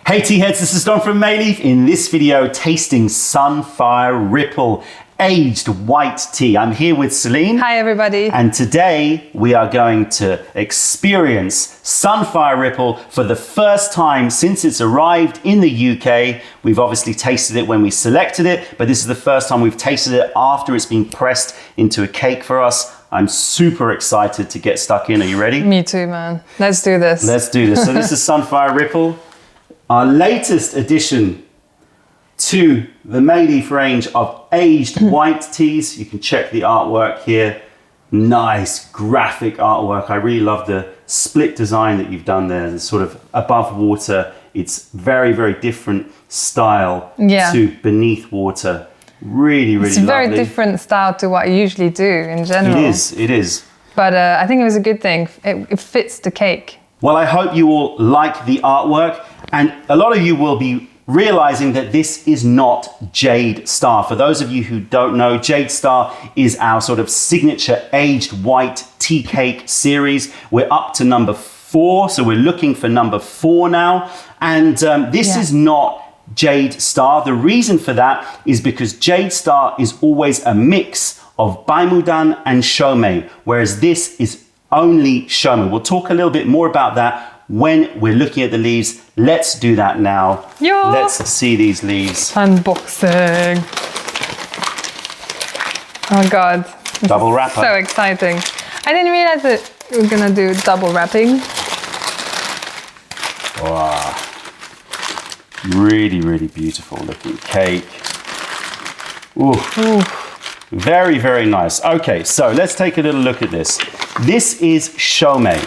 Hey tea heads, this is Don from Mayleaf. In this video, tasting Sunfire Ripple aged white tea. I'm here with Celine. Hi everybody. And today we are going to experience Sunfire Ripple for the first time since it's arrived in the UK. We've obviously tasted it when we selected it, but this is the first time we've tasted it after it's been pressed into a cake for us. I'm super excited to get stuck in. Are you ready? Me too, man. Let's do this. Let's do this. So this is Sunfire Ripple, our latest addition to the Mayleaf range of aged white teas. You can check the artwork here. Nice graphic artwork. I really love the split design that you've done there. The sort of above water. It's very, very different style to beneath water. Really, really lovely. It's a very different style to what I usually do in general. It is. But I think it was a good thing. It fits the cake. Well, I hope you all like the artwork, and a lot of you will be realizing that this is not Jade Star. For those of you who don't know, Jade Star is our sort of signature aged white tea cake series. We're up to number 4, so we're looking for number 4 now. And this is not Jade Star. The reason for that is because Jade Star is always a mix of Baimudan and Shou Mei, whereas this is only Shou Mei. We'll talk a little bit more about that when we're looking at the leaves. Let's do that now. Yeah. Let's see these leaves. Unboxing. Oh God. Double wrapper. So exciting. I didn't realize that we were gonna do double wrapping. Wow. Really, really beautiful looking cake. Ooh. Ooh. Very, very nice. Okay, so let's take a little look at this. This is Shou Mei.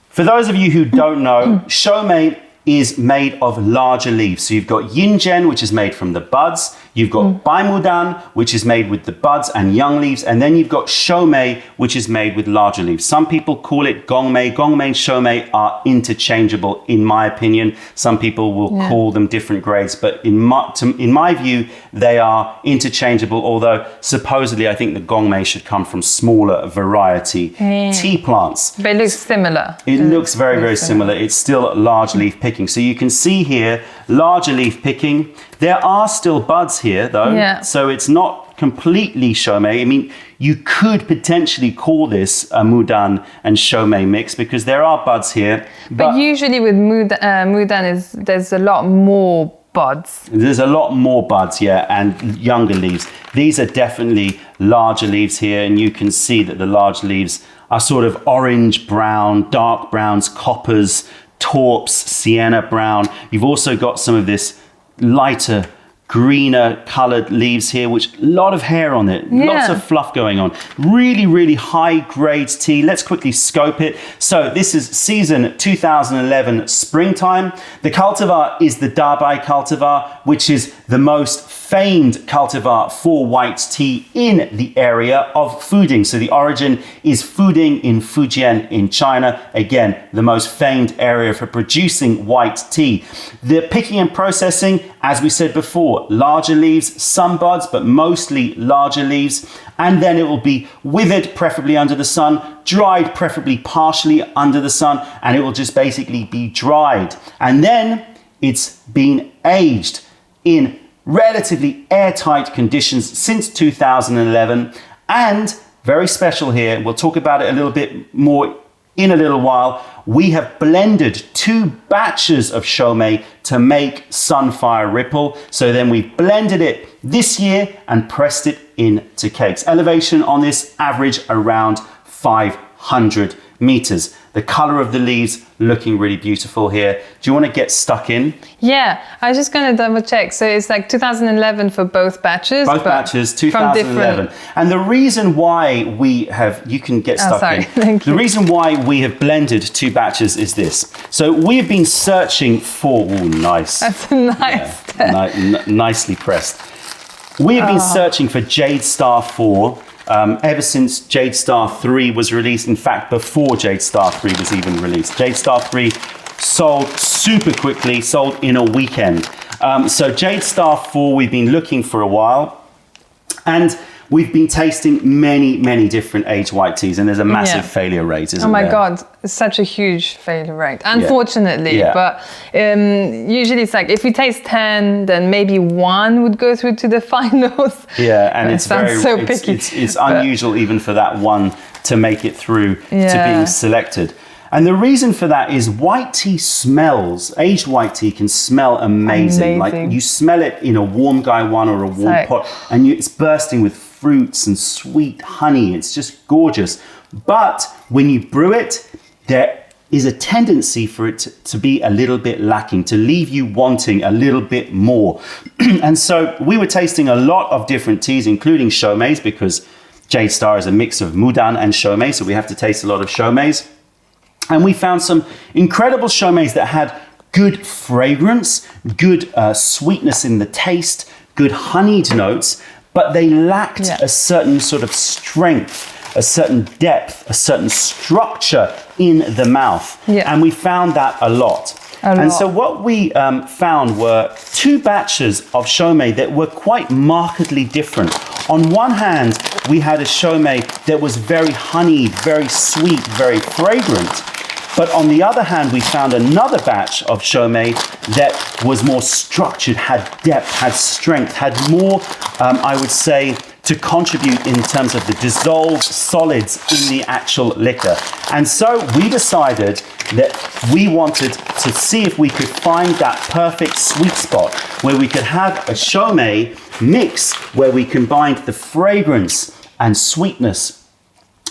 For those of you who don't know, Shou Mei is made of larger leaves. So you've got Yinzhen, which is made from the buds. You've got Baimudan, which is made with the buds and young leaves. And then you've got Shou Mei, which is made with larger leaves. Some people call it Gongmei. Gongmei and Shou Mei are interchangeable, in my opinion. Some people will call them different grades, but in my view, they are interchangeable, although supposedly I think the Gongmei should come from smaller variety tea plants. But it looks similar. It looks very, very similar. It's still large leaf picking. So you can see here, larger leaf picking. There are still buds here though, so it's not completely Shou Mei. I mean, you could potentially call this a Mudan and Shou Mei mix because there are buds here. But usually with Mudan there's a lot more buds. There's a lot more buds, and younger leaves. These are definitely larger leaves here, and you can see that the large leaves are sort of orange brown, dark browns, coppers, taupes, sienna brown. You've also got some of this lighter greener colored leaves here, which a lot of hair on it, lots of fluff going on. Really, really high grade tea. Let's quickly scope it. So this is season 2011 springtime. The cultivar is the Dabai cultivar, which is the most famed cultivar for white tea in the area of Fuding. So the origin is Fuding in Fujian in China. Again, the most famed area for producing white tea. The picking and processing, as we said before, larger leaves, some buds, but mostly larger leaves. And then it will be withered, preferably under the sun, dried, preferably partially under the sun, and it will just basically be dried. And then it's been aged in relatively airtight conditions since 2011. And very special here, we'll talk about it a little bit more in a little while, we have blended 2 batches of Shou Mei to make Sunfire Ripple. So then we blended it this year and pressed it into cakes. Elevation on this average around 500 meters. The color of the leaves looking really beautiful here. Do you want to get stuck in? Yeah, I was just going to double check. So it's like 2011 for both batches? Both batches, 2011. And the reason why we have, you can get stuck in. Thank you. The reason why we have blended 2 batches is this. So we have been searching for, nice. That's nice. Nicely pressed. We have been searching for Jade Star 4 ever since Jade Star 3 was released. In fact, before Jade Star 3 was even released. Jade Star 3 sold super quickly, sold in a weekend. So Jade Star 4 we've been looking for a while. And We've been tasting many different aged white teas, and there's a massive failure rate, isn't there? Oh my God, it's such a huge failure rate, unfortunately. Yeah. But usually it's like if we taste 10, then maybe 1 would go through to the finals. Yeah, and it sounds so picky. It's unusual even for that one to make it through to being selected. And the reason for that is white tea smells, aged white tea can smell amazing. Like you smell it in a warm guy one or a warm pot, and it's bursting with fruits and sweet honey. It's just gorgeous. But when you brew it, there is a tendency for it to be a little bit lacking, to leave you wanting a little bit more. And so we were tasting a lot of different teas, including Shou Mei's, because Jade Star is a mix of Mudan and Shou Mei, so we have to taste a lot of Shou Mei's. And we found some incredible Shou Mei's that had good fragrance, good sweetness in the taste, good honeyed notes, but they lacked a certain sort of strength, a certain depth, a certain structure in the mouth. And we found that a lot. And so what we found were 2 batches of Shou Mei that were quite markedly different. On one hand, we had a Shou Mei that was very honeyed, very sweet, very fragrant. But on the other hand, we found another batch of Shou Mei that was more structured, had depth, had strength, had more, I would say, to contribute in terms of the dissolved solids in the actual liquor. And so we decided that we wanted to see if we could find that perfect sweet spot where we could have a Shou Mei mix where we combined the fragrance and sweetness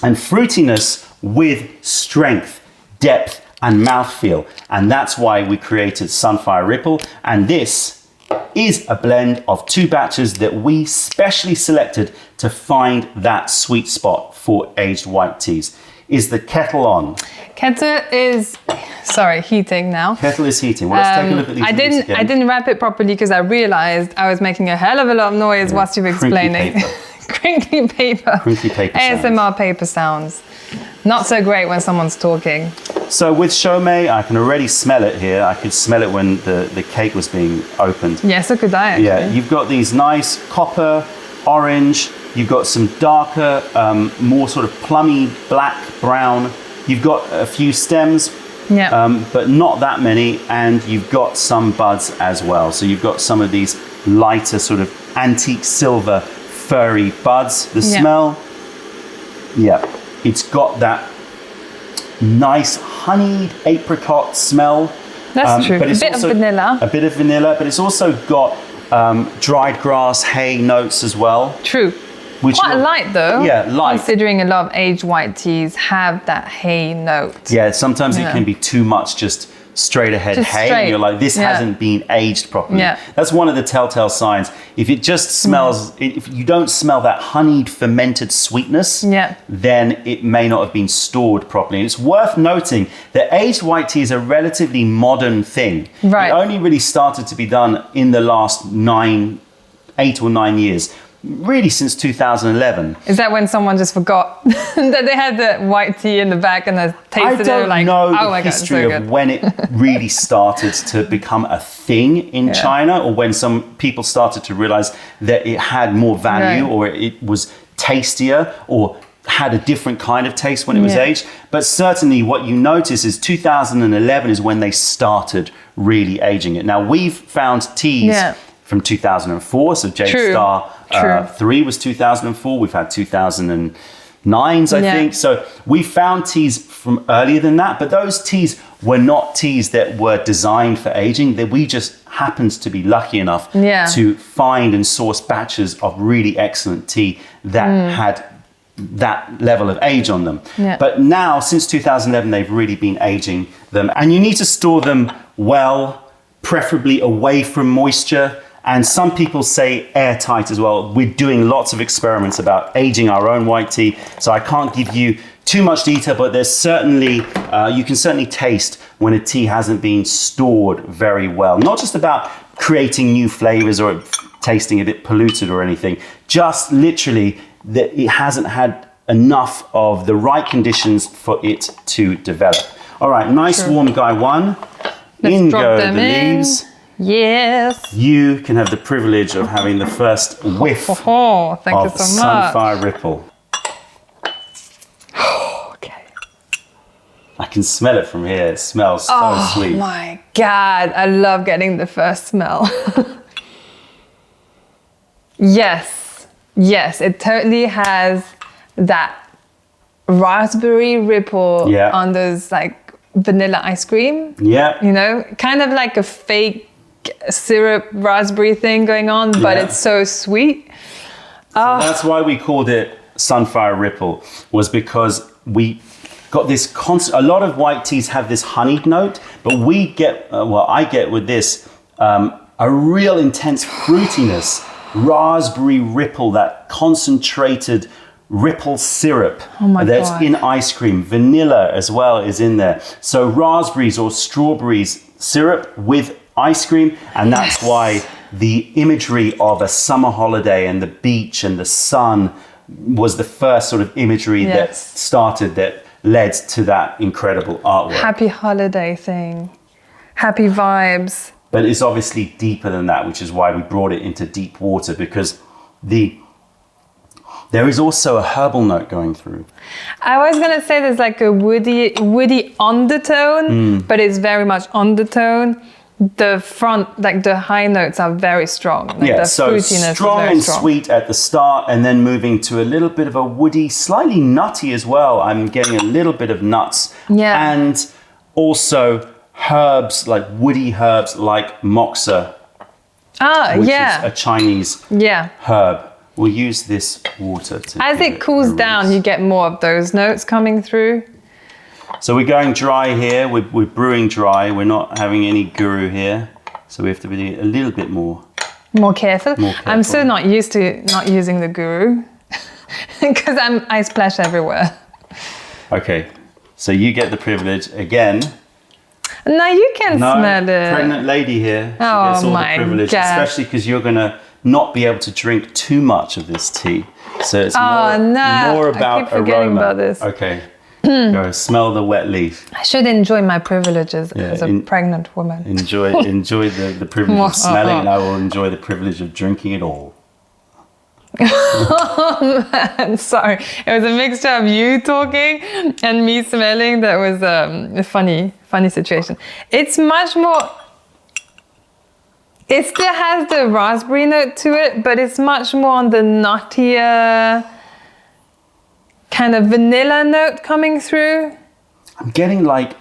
and fruitiness with strength, depth and mouthfeel. And that's why we created Sunfire Ripple. And this is a blend of 2 batches that we specially selected to find that sweet spot for aged white teas. Is the kettle on? Kettle is, heating now. Kettle is heating. Well, let's take a look at these. I didn't wrap it properly because I realized I was making a hell of a lot of noise whilst you were explaining. Crinkly paper. Crinkly paper ASMR sounds. paper sounds. Not so great when someone's talking. So with Shou Mei, I can already smell it here. I could smell it when the cake was being opened. Yeah, so could I actually. Yeah, you've got these nice copper, orange. You've got some darker, more sort of plummy, black, brown. You've got a few stems, but not that many. And you've got some buds as well. So you've got some of these lighter sort of antique silver, furry buds. The smell, it's got that nice honeyed apricot smell. That's true. But it's a bit also of vanilla. A bit of vanilla, but it's also got dried grass, hay notes as well. True. Which quite light though. Yeah, light. Considering a lot of aged white teas have that hay note. Yeah, sometimes it can be too much just straight ahead hay. And you're like, this hasn't been aged properly. Yeah. That's one of the telltale signs. If it just smells, if you don't smell that honeyed fermented sweetness, then it may not have been stored properly. And it's worth noting that aged white tea is a relatively modern thing. Right. It only really started to be done in the last 8 or 9 years. Really since 2011. Is that when someone just forgot that they had the white tea in the back and they tasted it? I don't know oh the history of when it really started to become a thing in China, or when some people started to realize that it had more value or it was tastier or had a different kind of taste when it was aged. But certainly what you notice is 2011 is when they started really aging it. Now we've found teas from 2004, so Jade Star 3 was 2004. We've had 2009s, I think. So we found teas from earlier than that, but those teas were not teas that were designed for aging. That we just happened to be lucky enough to find and source batches of really excellent tea that had that level of age on them. But now, since 2011, they've really been aging them. And you need to store them well, preferably away from moisture. And some people say airtight as well. We're doing lots of experiments about aging our own white tea. So I can't give you too much detail, but there's certainly, you can certainly taste when a tea hasn't been stored very well. Not just about creating new flavors or tasting a bit polluted or anything, just literally that it hasn't had enough of the right conditions for it to develop. All right, nice warm guy one. Let's in drop go them the in. leaves. Yes. You can have the privilege of having the first whiff Oh, thank you of so much. Sunfire Ripple. Okay. I can smell it from here. It smells so Oh sweet. my God, I love getting the first smell. Yes, it totally has that raspberry ripple Yeah. on those like vanilla ice cream. Yeah. You know, kind of like a fake syrup raspberry thing going on, but Yeah. it's so sweet. So that's why we called it Sunfire Ripple, was because we got this constant. A lot of white teas have this honeyed note, but we get, I get with this, a real intense fruitiness, raspberry ripple, that concentrated ripple syrup that's God. in ice cream. Vanilla as well is in there. So raspberries or strawberries syrup with ice cream, and that's why the imagery of a summer holiday and the beach and the sun was the first sort of imagery that started, that led to that incredible artwork. Happy holiday thing. Happy vibes. But it's obviously deeper than that, which is why we brought it into deep water, because there is also a herbal note going through. I was gonna say there's like a woody undertone, but it's very much undertone. The front, like the high notes are very strong. Like Yeah, the so fruitiness strong is very and strong. sweet at the start, and then moving to a little bit of a woody, slightly nutty as well. I'm getting a little bit of nuts. Yeah. And also herbs, like woody herbs like moxa, which is a Chinese herb. We'll use this water to As give it cools down, release. you get more of those notes coming through. So we're going dry here. We're brewing dry. We're not having any guru here. So we have to be a little bit more. More careful. More careful. I'm so not used to not using the guru because I splash everywhere. Okay, so you get the privilege again. Now you can smell it. Pregnant lady here. She Oh gets all my the privilege, God. especially because you're gonna not be able to drink too much of this tea. So it's Oh, no. more I about keep forgetting aroma. about this. Okay. Go smell the wet leaf. I should enjoy my privileges as a pregnant woman. Enjoy the privilege of smelling, and I will enjoy the privilege of drinking it all. I'm sorry. It was a mixture of you talking and me smelling. That was a funny situation. It's much more. It still has the raspberry note to it, but it's much more on the nuttier kind of vanilla note coming through. I'm getting like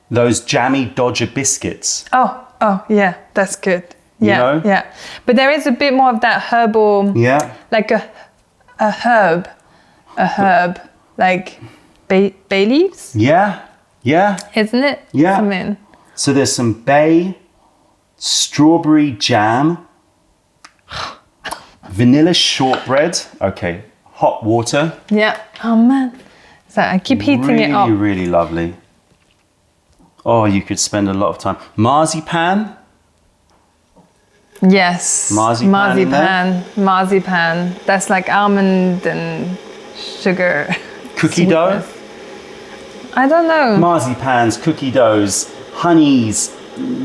those jammy Dodger biscuits. Oh, yeah, that's good. Yeah, You know? yeah. But there is a bit more of that herbal, Yeah. like a herb, like bay leaves, Yeah. Yeah. isn't it? Yeah. Something. So there's some bay, strawberry jam, vanilla shortbread. Okay. Hot water. Yeah. Oh man. So I keep heating it up. Really, really lovely. Oh, you could spend a lot of time. Marzipan. Yes. Marzipan in there? Marzipan. That's like almond and sugar. Cookie dough. sweetness. I don't know. Marzipans, cookie doughs, honeys,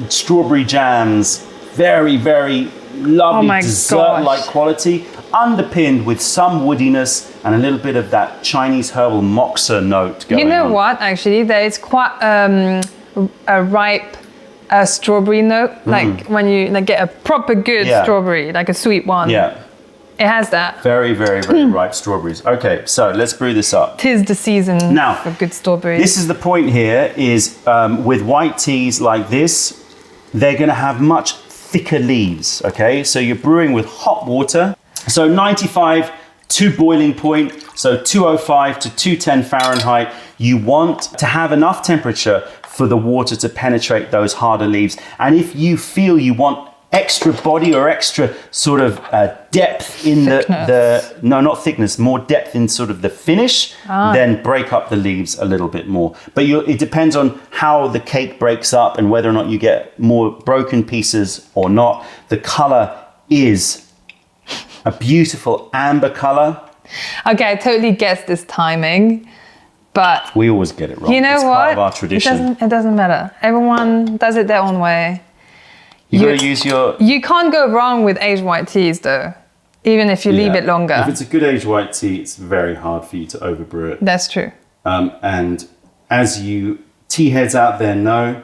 strawberry jams. Very, very lovely my dessert-like gosh. quality, underpinned with some woodiness and a little bit of that Chinese herbal moxa note going on. You know what? Actually, there is quite a ripe strawberry note. Like when you get a proper good Yeah. strawberry, like a sweet one. Yeah, It has that. very, very, very ripe strawberries. Okay, so let's brew this up. 'Tis the season Now, for good strawberries. This is the point here, is with white teas like this, they're going to have much thicker leaves, okay? So you're brewing with hot water. So 95 to boiling point, so 205 to 210 Fahrenheit. You want to have enough temperature for the water to penetrate those harder leaves. And if you feel you want extra body or extra sort of depth in no, not thickness, more depth in sort of the finish, then break up the leaves a little bit more. But it depends on how the cake breaks up and whether or not you get more broken pieces or not. The color is a beautiful amber color. Okay, I totally guess this timing, but We always get it wrong. you know it's what? part of our tradition. It doesn't matter. Everyone does it their own way. You gotta use your... You can't go wrong with aged white teas though, even if you leave it longer. If it's a good aged white tea, it's very hard for you to overbrew it. That's true. And as you tea heads out there know,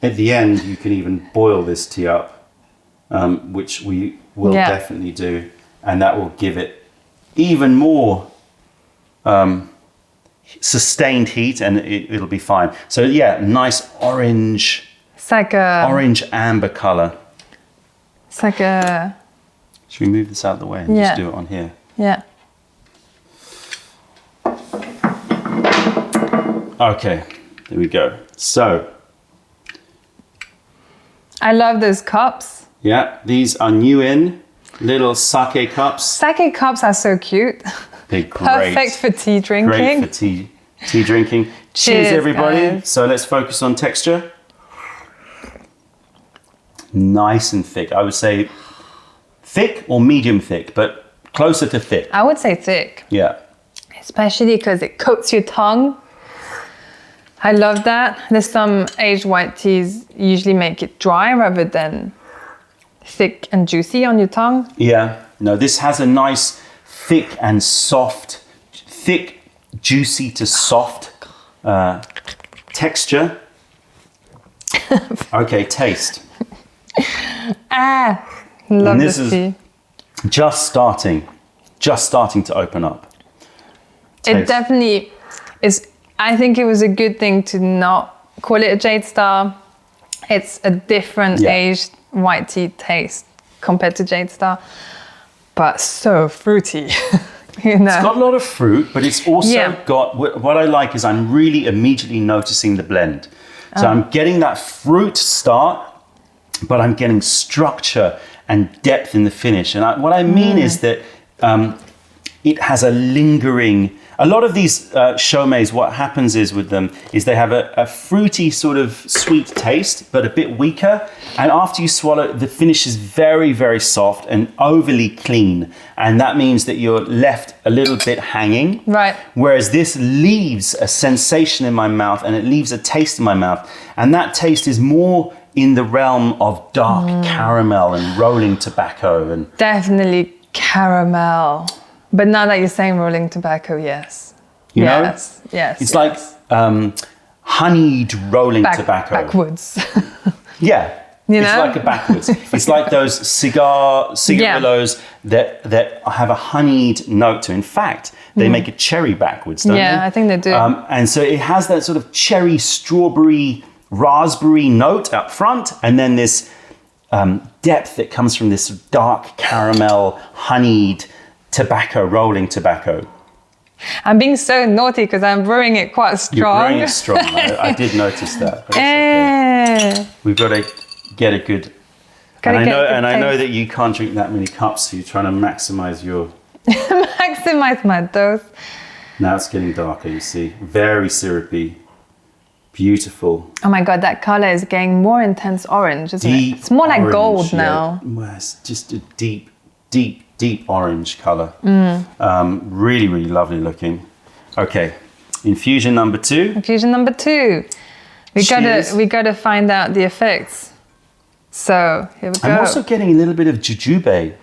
at the end you can even boil this tea up, which we will definitely do, and that will give it even more sustained heat, and it'll be fine. So yeah, nice orange. It's like a orange amber color. It's like a... Should we move this out of the way and just do it on here? Yeah. Okay, there we go. So. I love those cups. Yeah, these are new in little sake cups. Sake cups are so cute. They're great. Perfect for tea drinking. Great for tea drinking. Cheers everybody. Guys. So let's focus on texture. Nice and thick. I would say thick or medium thick, but closer to thick. I would say thick. Yeah. Especially because it coats your tongue. I love that. There's some aged white teas usually make it dry rather than thick and juicy on your tongue. Yeah. No, this has a nice thick and soft, thick, juicy to soft texture. Okay, taste. Love this this tea. Just starting to open up. Taste. It definitely is. I think it was a good thing to not call it a Jade Star. It's a different aged white tea taste compared to Jade Star, but so fruity. You know? It's got a lot of fruit, but it's also got, what I like is I'm really immediately noticing the blend. So I'm getting that fruit start, but I'm getting structure and depth in the finish. And what I mean is that it has a lingering... A lot of these Shou Meis, what happens is with them is they have a fruity sort of sweet taste, but a bit weaker. And after you swallow, the finish is very, very soft and overly clean. And that means that you're left a little bit hanging. Right. Whereas this leaves a sensation in my mouth and it leaves a taste in my mouth. And that taste is more in the realm of dark caramel and rolling tobacco. And definitely caramel. But now that you're saying rolling tobacco, yes. You know? Yes. It's like honeyed rolling tobacco. Backwards. Yeah. You it's know? like a backwards. It's like those cigarillos that have a honeyed note to. In fact, they make a cherry backwards, don't they? Yeah, I think they do. And so it has that sort of cherry, strawberry, raspberry note up front, and then this depth that comes from this dark caramel, honeyed tobacco, rolling tobacco. I'm being so naughty because I'm brewing it quite strong. You're brewing it strong. I did notice that. But okay. We've got to get a good... I know that you can't drink that many cups, so you're trying to maximize your... Maximize my dose. Now it's getting darker, you see. Very syrupy. Beautiful. Oh my God, that color is getting more intense orange, isn't it? It's more like gold now. Well, it's just a deep, deep, deep orange color. Really, really lovely looking. Okay, infusion number 2. Infusion number 2. We gotta find out the effects. So here we go. I'm also getting a little bit of jujube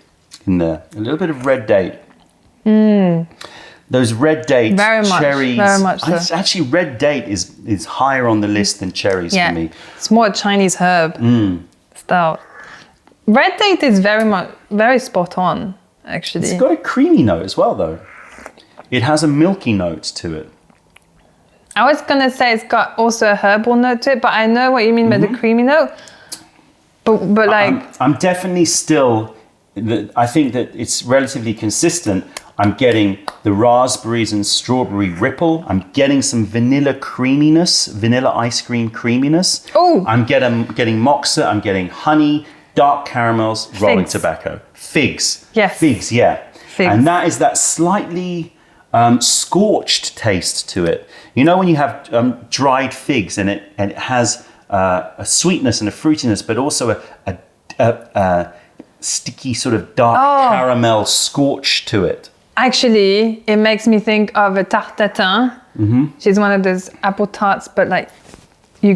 in there, a little bit of red date. Those red date cherries. Very much so. Actually, red date is higher on the list than cherries for me. It's more Chinese herb style. Red date is very spot on, actually. It's got a creamy note as well, though. It has a milky note to it. I was gonna say it's got also a herbal note to it, but I know what you mean by the creamy note. But like, I'm definitely still. I think that it's relatively consistent. I'm getting the raspberries and strawberry ripple. I'm getting some vanilla creaminess, vanilla ice cream creaminess. Oh! I'm getting moxa. I'm getting honey, dark caramels, rolling tobacco, figs. Yes. Figs. Yeah. Figs. And that is that slightly scorched taste to it. You know when you have dried figs and it has a sweetness and a fruitiness, but also a sticky sort of dark caramel scorch to it. Actually, it makes me think of a tarte tatin. She's one of those apple tarts, but like you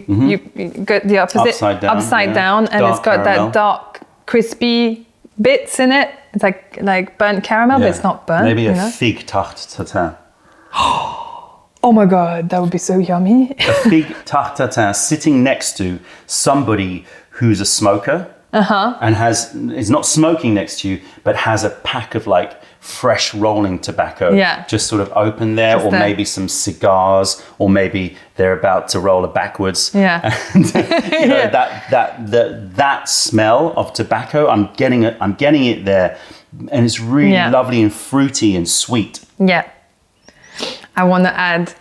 got the opposite Upside down, and dark it's got caramel. that dark crispy bits in it. It's like burnt caramel, but it's not burnt. Maybe you a know? fig tarte tatin. Oh my god, that would be so yummy. A fig tarte tatin sitting next to somebody who's a smoker and is not smoking next to you, but has a pack of like fresh rolling tobacco just sort of open there, or maybe some cigars, or maybe they're about to roll it backwards. Yeah. And you know, that smell of tobacco, I'm getting it there, and it's really lovely and fruity and sweet. Yeah. I want to add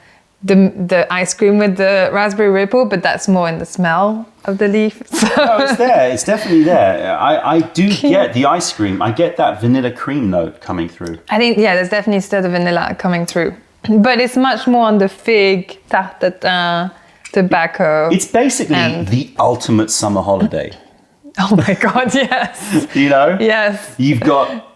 the ice cream with the raspberry ripple, but that's more in the smell of the leaf. So. No, it's there. It's definitely there. I do get the ice cream. I get that vanilla cream note coming through. I think, there's definitely still the vanilla coming through. But it's much more on the fig, tarte tatin, tobacco. It's basically the ultimate summer holiday. Oh my God, yes. You know? Yes. You've got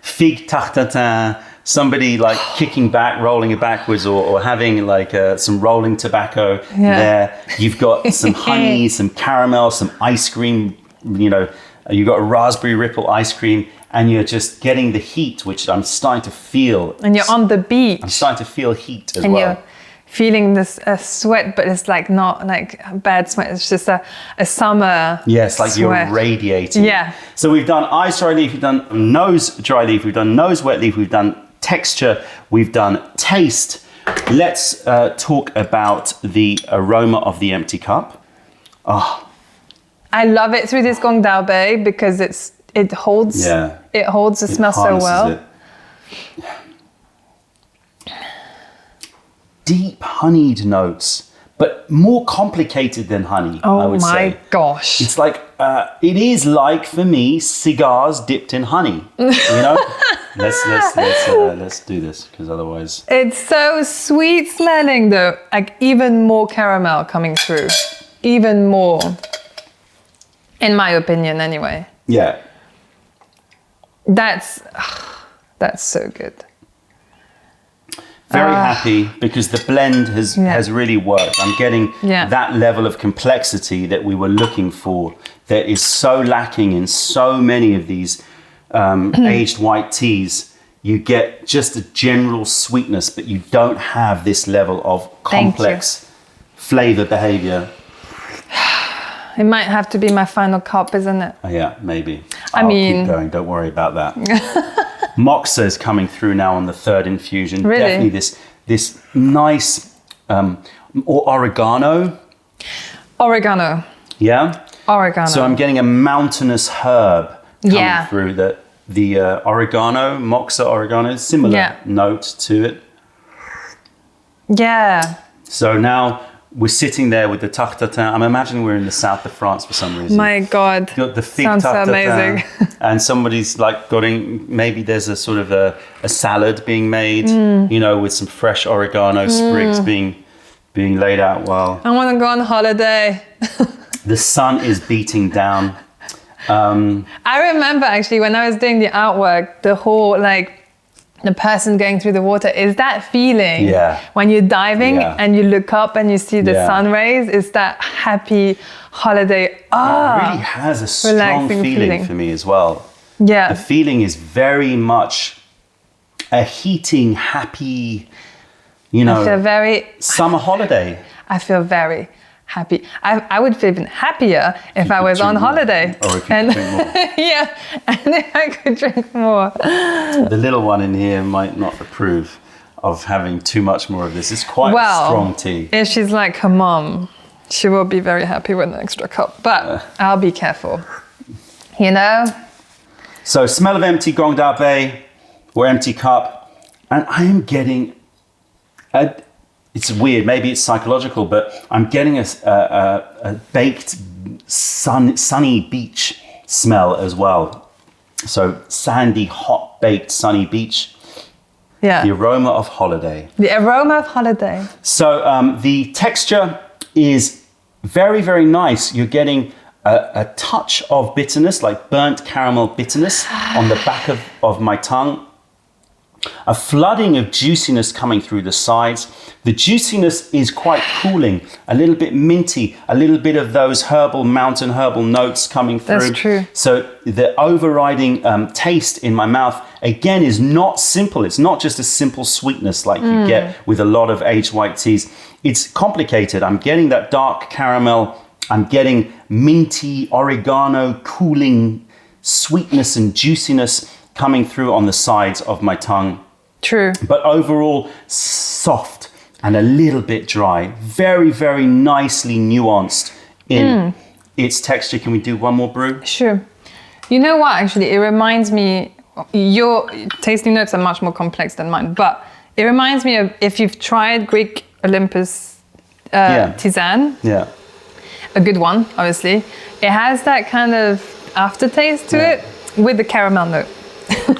fig tarte tatin, somebody like kicking back, rolling it backwards, or having like some rolling tobacco there. You've got some honey, some caramel, some ice cream, you know, you've got a raspberry ripple ice cream, and you're just getting the heat, which I'm starting to feel. And you're on the beach. I'm starting to feel heat as and well. You're feeling this sweat, but it's like not like a bad sweat. It's just a summer Yes, like sweat. you're radiating. Yeah. So we've done ice dry leaf, we've done nose dry leaf, we've done nose wet leaf, we've done texture, we've done taste. Let's talk about the aroma of the empty cup. Oh, I love it through this Gong Dao Bei because it holds the smell so well. It. Deep honeyed notes, but more complicated than honey, I would say. Oh my gosh. It's like, it is like, for me, cigars dipped in honey, you know? Let's do this, because otherwise... It's so sweet smelling though, like even more caramel coming through. Even more. In my opinion, anyway. Yeah. That's so good. Very happy because the blend has really worked. I'm getting that level of complexity that we were looking for that is so lacking in so many of these aged white teas. You get just a general sweetness, but you don't have this level of complex flavor behavior. It might have to be my final cup, isn't it? Yeah, maybe. I'll keep going. Don't worry about that. Moxa is coming through now on the third infusion. Really? Definitely this nice or oregano. Oregano. Yeah? Oregano. So I'm getting a mountainous herb coming through. The oregano, Moxa oregano, similar note to it. Yeah. So now we're sitting there with the tarte tatin. I'm imagining we're in the south of France for some reason. My God. Got the fig Sounds tarte amazing. tatin, and somebody's like maybe there's a sort of a salad being made, you know, with some fresh oregano sprigs being laid out well. I want to go on holiday. The sun is beating down. I remember actually when I was doing the artwork, the whole the person going through the water is that feeling when you're diving and you look up and you see the sun rays. Is that happy holiday? It really has a strong feeling for me as well. Yeah, the feeling is very much a heating, happy, you know, I feel very summer holiday. I feel very happy. I would feel even happier if I was on holiday. Or if you could drink more. Yeah, and if I could drink more. The little one in here might not approve of having too much more of this. It's quite a strong tea. If she's like her mom, she will be very happy with an extra cup. But I'll be careful. You know? So smell of empty Gong Dao Bei or empty cup. And I am getting it's weird, maybe it's psychological, but I'm getting a baked, sunny beach smell as well. So sandy, hot, baked, sunny beach. Yeah. The aroma of holiday. The aroma of holiday. So the texture is very, very nice. You're getting a touch of bitterness, like burnt caramel bitterness on the back of my tongue. A flooding of juiciness coming through the sides. The juiciness is quite cooling, a little bit minty, a little bit of those mountain herbal notes coming through. That's true. So the overriding taste in my mouth, again, is not simple. It's not just a simple sweetness like you get with a lot of aged white teas. It's complicated. I'm getting that dark caramel. I'm getting minty, oregano, cooling sweetness and juiciness coming through on the sides of my tongue. True. But overall, soft and a little bit dry. Very, very nicely nuanced in its texture. Can we do one more brew? Sure. You know what, actually, it reminds me, your tasting notes are much more complex than mine, but it reminds me of if you've tried Greek Olympus tisane. Yeah. A good one, obviously. It has that kind of aftertaste to it with the caramel note.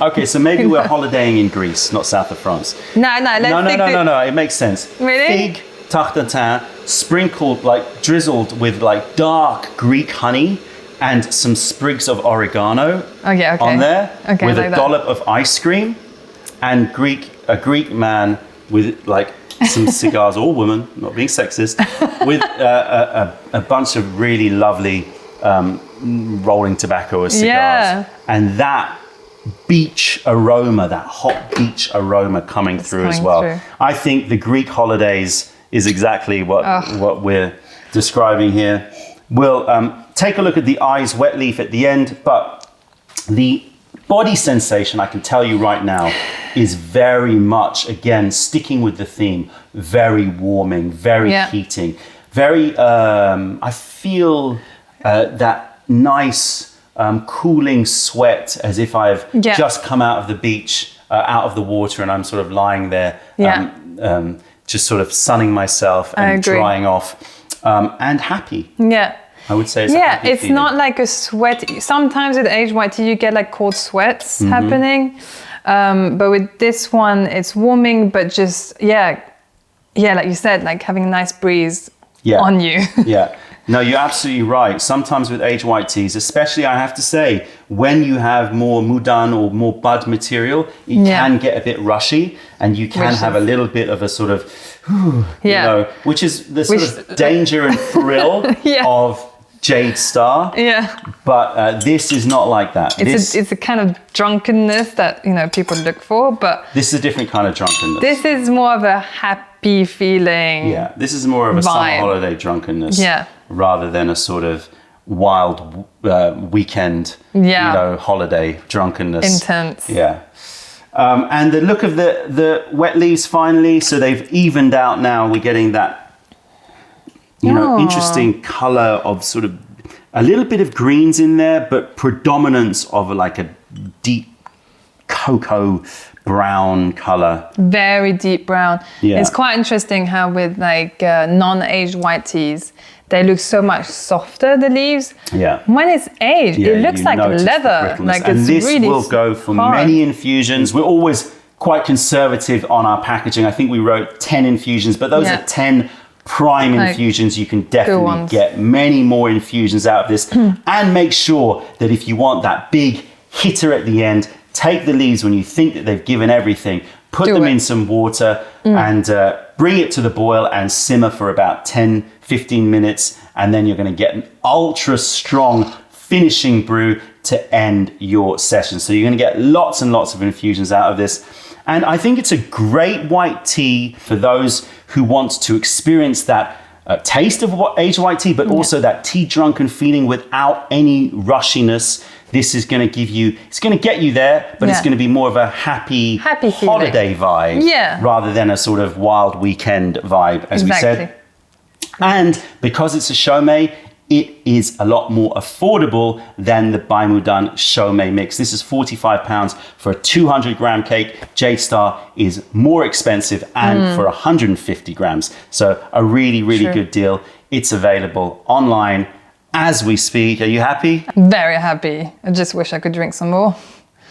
Okay, so maybe we're holidaying in Greece, not south of France. No, let's It makes sense. Really? Fig, tartatin, sprinkled, like drizzled with like dark Greek honey and some sprigs of oregano on there with a dollop of ice cream and a Greek man with like some cigars, or woman, not being sexist, with a bunch of really lovely rolling tobacco or cigars. Yeah. And that beach aroma, that hot beach aroma coming through as well. Through. I think the Greek holidays is exactly what we're describing here. We'll take a look at the eyes wet leaf at the end, but the body sensation, I can tell you right now, is very much, again, sticking with the theme, very warming, very heating, very, I feel that nice cooling sweat as if I've just come out of the beach, out of the water, and I'm sort of lying there, just sort of sunning myself and drying off, and happy. Yeah. I would say it's a happy it's feeling. not like a sweat. Sometimes with aged white tea, you get like cold sweats happening. But with this one, it's warming, but just, like you said, like having a nice breeze on you. No, you're absolutely right. Sometimes with aged white teas, especially I have to say, when you have more mudan or more bud material, it can get a bit rushy and you can have a little bit of a sort of, you know, which is the sort of danger and thrill of Jade Star. But this is not like that. It's a kind of drunkenness that, you know, people look for, but this is a different kind of drunkenness. This is more of a happy feeling. Yeah, this is more of a summer holiday drunkenness rather than a sort of wild weekend, you know, holiday drunkenness. Intense. Yeah. And the look of the wet leaves finally, so they've evened out now. We're getting that, you know, interesting color of sort of a little bit of greens in there, but predominance of like a deep cocoa brown color. Very deep brown. Yeah. It's quite interesting how with like non-aged white teas, they look so much softer, the leaves. Yeah. When it's aged, it looks like leather. Like and it's this really will go for hard. many infusions. We're always quite conservative on our packaging. I think we wrote 10 infusions, but those are 10 prime infusions. You can definitely get many more infusions out of this. And make sure that if you want that big hitter at the end, take the leaves when you think that they've given everything, put them in some water and bring it to the boil and simmer for about 10-15 minutes. And then you're going to get an ultra strong finishing brew to end your session. So you're going to get lots and lots of infusions out of this. And I think it's a great white tea for those who want to experience that taste of aged white tea, but also that tea drunken feeling without any rushiness. This is going to give you, it's going to get you there, but it's going to be more of a happy holiday vibe rather than a sort of wild weekend vibe, as we said. And because it's a Shou Mei, it is a lot more affordable than the Baimudan Shou Mei mix. This is £45 for a 200 gram cake. Jade Star is more expensive and for 150 grams. So a really, really good deal. It's available online as we speak. Are you happy? Very happy. I just wish I could drink some more.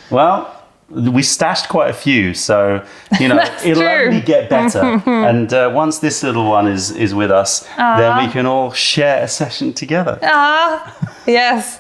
Well, we stashed quite a few, so you know it'll only get better. And once this little one is with us, then we can all share a session together. Yes.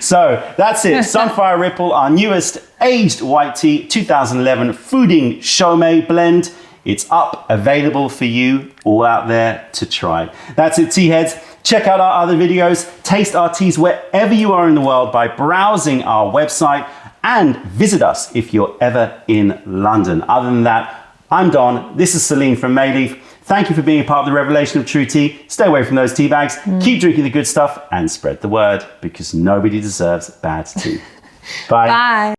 So that's it. Sunfire Ripple, our newest aged white tea, 2011 Fuding Shou Mei blend. It's up, available for you all out there to try. That's it, tea heads. Check out our other videos, taste our teas wherever you are in the world by browsing our website, and visit us if you're ever in London. Other than that, I'm Don, this is Celine from Mayleaf. Thank you for being a part of the revelation of true tea. Stay away from those tea bags, keep drinking the good stuff, and spread the word, because nobody deserves bad tea. Bye. Bye.